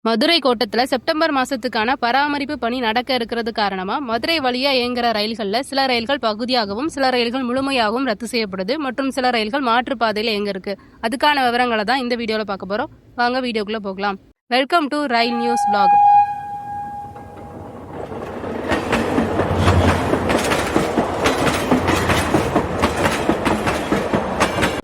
மதுரை கோட்டத்தில் செப்டம்பர் மாசத்துக்கான பராமரிப்பு பணி நடக்க இருக்கிறது காரணமா மதுரை வழியா இயங்குற ரயில்களில் சில ரயில்கள் பகுதியாகவும் சில ரயில்கள் முழுமையாகவும் ரத்து செய்யப்படுது மற்றும் சில ரயில்கள் மாற்றுப்பாதையில் இயங்க இருக்கு. அதுக்கான விவரங்களை தான் இந்த வீடியோல பார்க்க போறோம். வாங்க வீடியோக்குள்ள போகலாம். Welcome to rail news vlog.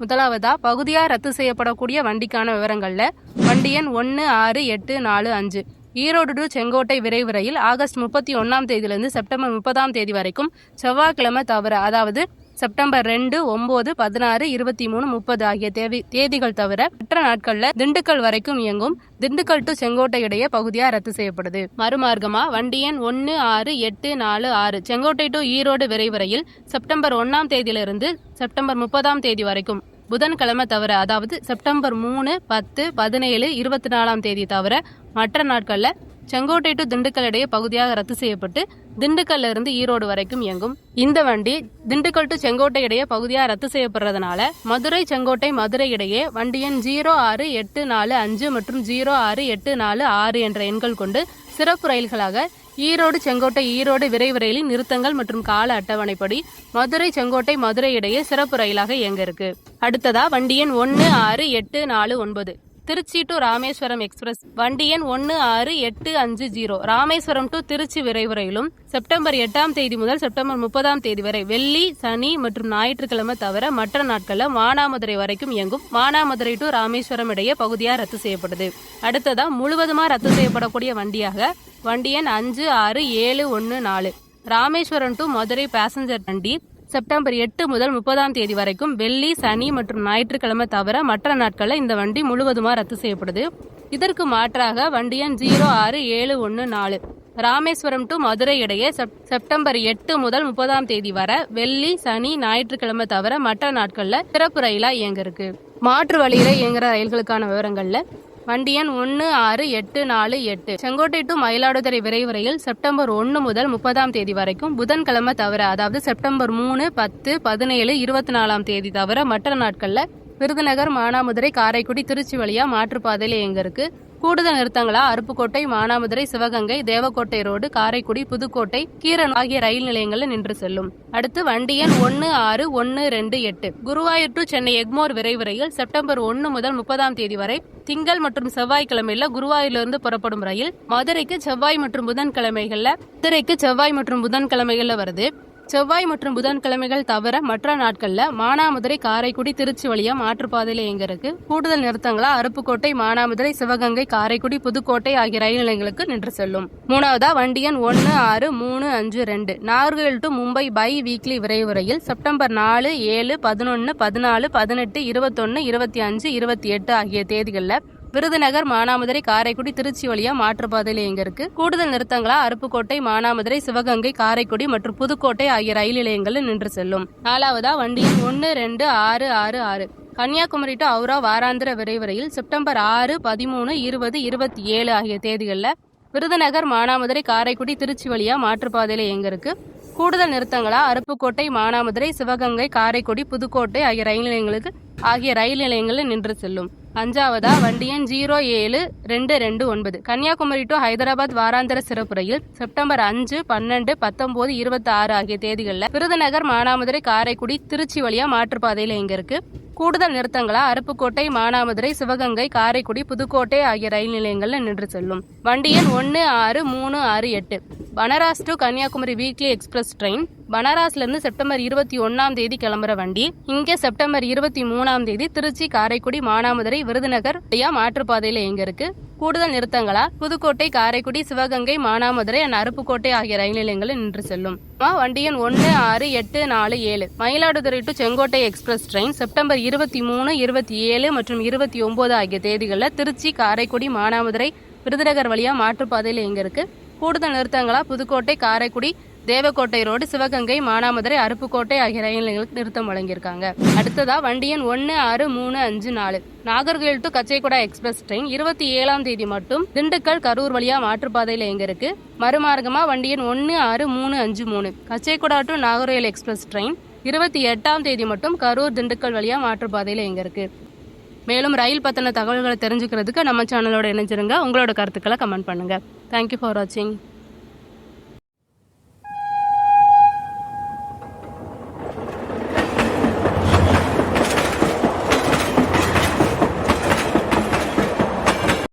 முதலாவதா பகுதியா ரத்து செய்யப்படக்கூடிய வண்டிக்கான விவரங்கள்ல வண்டி எண் 16845 ஈரோடு டு செங்கோட்டை விரைவு ரயில் ஆகஸ்ட் 31ஆம் தேதியிலிருந்து செப்டம்பர் 30ஆம் தேதி வரைக்கும் செவ்வாய்க்கிழமை தவிர, அதாவது செப்டம்பர் 2, 9, 16, 23, 30 ஆகிய தேதிகள் தவிர மற்ற நாட்கள்ல திண்டுக்கல் வரைக்கும் இயங்கும். திண்டுக்கல் டு செங்கோட்டை இடையே பகுதியா ரத்து செய்யப்படுது. மறுமார்க்கமா வண்டி எண் 16846 செங்கோட்டை டு ஈரோடு விரைவு ரயில் செப்டம்பர் 1ஆம் தேதியிலிருந்து செப்டம்பர் 30ஆம் தேதி வரைக்கும் புதன்கிழமை தவிர, அதாவது செப்டம்பர் 3, 10, 17, 24ஆம் தேதி தவிர மற்ற நாட்கள்ல செங்கோட்டை டு திண்டுக்கல் இடையே பகுதியாக ரத்து செய்யப்பட்டு திண்டுக்கல்ல இருந்து ஈரோடு வரைக்கும் இயங்கும். இந்த வண்டி திண்டுக்கல் டு செங்கோட்டை இடையே பகுதியாக ரத்து செய்யப்படுறதுனால மதுரை செங்கோட்டை மதுரை இடையே வண்டி எண் 06845 மற்றும் 06846 என்ற எண்கள் கொண்டு சிறப்பு ரயில்களாக ஈரோடு செங்கோட்டை ஈரோடு விரைவு ரயிலின் நிறுத்தங்கள் மற்றும் கால அட்டவணைப்படி மதுரை செங்கோட்டை மதுரை இடையே சிறப்பு ரயிலாக இயங்க இருக்கு. அடுத்ததா வண்டி எண் 16849 திருச்சி டு ராமேஸ்வரம் எக்ஸ்பிரஸ் வண்டி எண் 16850 ராமேஸ்வரம் டு திருச்சி விரைவு ரயிலும் செப்டம்பர் 8ஆம் தேதி முதல் செப்டம்பர் 30ஆம் தேதி வரை வெள்ளி, சனி மற்றும் ஞாயிற்றுக்கிழமை தவிர மற்ற நாட்கள்ல மானாமதுரை வரைக்கும் இயங்கும். மானாமதுரை டு ராமேஸ்வரம் இடையே பகுதியாக ரத்து செய்யப்படுது. அடுத்ததா முழுவதுமா ரத்து செய்யப்படக்கூடிய வண்டியாக வண்டி எண் 56714 ராமேஸ்வரம் டு மதுரை பேசஞ்சர் வண்டி செப்டம்பர் 8 முதல் 30ஆம் தேதி வரைக்கும் வெள்ளி, சனி மற்றும் ஞாயிற்றுக்கிழமை தவிர மற்ற நாட்களில் இந்த வண்டி முழுவதுமா ரத்து செய்யப்படுது. இதற்கு மாற்றாக வண்டி எண் 06714 ராமேஸ்வரம் டு மதுரை இடையே செப்டம்பர் 8 முதல் 30ஆம் தேதி வரை வெள்ளி, சனி, ஞாயிற்றுக்கிழமை தவிர மற்ற நாட்களில் சிறப்பு ரயிலா இயங்க இருக்கு. மாற்று வழியில இயங்குற ரயில்களுக்கான விவரங்கள்ல வண்டி எண் 16848 செங்கோட்டை டு மயிலாடுதுறை விரைவு ரயில் செப்டம்பர் 1 முதல் 30ஆம் தேதி வரைக்கும் புதன்கிழமை தவிர, அதாவது செப்டம்பர் 3, 10, 17, 24ஆம் தேதி தவிர மற்ற நாட்கள்ல விருதுநகர், மானாமதுரை, காரைக்குடி, திருச்சி வழியா மாற்றுப்பாதையில இயங்க இருக்கு. கூடுதல் நிறுத்தங்களா அருப்புக்கோட்டை, மானாமதுரை, சிவகங்கை, தேவக்கோட்டை ரோடு, காரைக்குடி, புதுக்கோட்டை, கீரன் ஆகிய ரயில் நிலையங்களில் நின்று செல்லும். அடுத்து வண்டி எண் 16128 குருவாயூர் டு சென்னை எக்மோர் விரைவு ரயில் செப்டம்பர் 1 முதல் 30ஆம் தேதி வரை திங்கள் மற்றும் செவ்வாய்க்கிழமையில குருவாயூரிலிருந்து புறப்படும் ரயில் மதுரைக்கு செவ்வாய் மற்றும் புதன்கிழமைகள்ல வருது. செவ்வாய் மற்றும் புதன்கிழமைகள் தவிர மற்ற நாட்கள்ல மானாமதுரை, காரைக்குடி, திருச்சி வழியா மாற்றுப்பாதையில இயங்க இருக்கு. கூடுதல் நிறுத்தங்களா அருப்புக்கோட்டை, மானாமதுரை, சிவகங்கை, காரைக்குடி, புதுக்கோட்டை ஆகிய ரயில் நிலையங்களுக்கு நின்று செல்லும். மூணாவதா வண்டி எண் 16352 Nagercoil to Mumbai by weekly விரைவு ரயில் செப்டம்பர் 4, 7, 11, 14, 18, 21, 25, 28 ஆகிய தேதிகளில் விருதுநகர், மானாமதுரை, காரைக்குடி, திருச்சி வழியா மாற்றுப்பாதையில் இயங்க இருக்கு. கூடுதல் நிறுத்தங்களா அருப்புக்கோட்டை, மானாமதுரை, சிவகங்கை, காரைக்குடி மற்றும் புதுக்கோட்டை ஆகிய ரயில் நிலையங்களில் நின்று செல்லும். நாலாவதா வண்டி 12666 கன்னியாகுமரி டு ஹவுரா வாராந்திர விரைவு ரயில் செப்டம்பர் 6, 13, 20, 27 ஆகிய தேதிகளில் விருதுநகர், மானாமதுரை, காரைக்குடி, திருச்சி வழியா மாற்றுப்பாதையில் இயங்க இருக்கு. கூடுதல் நிறுத்தங்களா அருப்புக்கோட்டை, மானாமதுரை, சிவகங்கை, காரைக்குடி, புதுக்கோட்டை ஆகிய ரயில் நிலையங்களில் நின்று செல்லும். அஞ்சாவதா வண்டி எண் 07229 கன்னியாகுமரி டு ஹைதராபாத் வாராந்திர சிறப்பு ரயில் செப்டம்பர் 5, 12, 19, 26 ஆகிய தேதிகளில் விருதுநகர், மானாமதுரை, காரைக்குடி, திருச்சி வழியா மாற்றுப்பாதையில் இயங்க இருக்கு. கூடுதல் நிறுத்தங்களா அருப்புக்கோட்டை, மானாமதுரை, சிவகங்கை, காரைக்குடி, புதுக்கோட்டை ஆகிய ரயில் நிலையங்களில் நின்று செல்லும். வண்டி எண் 16368 Banaras to Kanyakumari weekly express train பனாரஸ்ல இருந்து செப்டம்பர் 21ஆம் தேதி கிளம்புற வண்டி இங்கே செப்டம்பர் 23ஆம் தேதி திருச்சி, காரைக்குடி, மானாமதுரை, விருதுநகர் மாற்றுப்பாதையில இயங்க இருக்கு. கூடுதல் நிறுத்தங்களா புதுக்கோட்டை, காரைக்குடி, சிவகங்கை, மானாமதுரை அருப்புக்கோட்டை ஆகிய ரயில் நிலையங்களில் நின்று செல்லும். வண்டி எண் 16847 Mayiladuthurai to Sengottai express train September 23, 27 மற்றும் 29 ஆகிய தேதிகளில் திருச்சி, காரைக்குடி, மானாமதுரை, விருதுநகர் வழியா மாற்றுப்பாதையில் இயங்க இருக்கு. கூடுதல் நிறுத்தங்களா புதுக்கோட்டை, காரைக்குடி, தேவக்கோட்டை ரோடு, சிவகங்கை, மானாமதுரை, அருப்புக்கோட்டை ஆகிய ரயில் நிலையங்களுக்கு நிறுத்தம் வழங்கியிருக்காங்க. அடுத்ததா வண்டி எண் 16354 நாகர்கோவில் டு கச்சைகுடா எக்ஸ்பிரஸ் ட்ரெயின் 27ஆம் தேதி மட்டும் திண்டுக்கல், கரூர் வழியா மாற்றுப்பாதையில் இயங்க இருக்கு. மறுமார்க்கமா வண்டி எண் 16353 கச்சைகுடா டு நாகர்கோவில் எக்ஸ்பிரஸ் ட்ரெயின் 28ஆம் தேதி மட்டும் கரூர், திண்டுக்கல் வழியா மாற்றுப்பாதையில் இயங்க இருக்கு. மேலும் ரயில் பற்றின தகவல்களை தெரிஞ்சுக்கிறதுக்கு நம்ம சேனலோட இணைஞ்சிருங்க. உங்களோட கருத்துக்களை கமெண்ட் பண்ணுங்கள். தேங்க்யூ ஃபார் வாட்சிங்.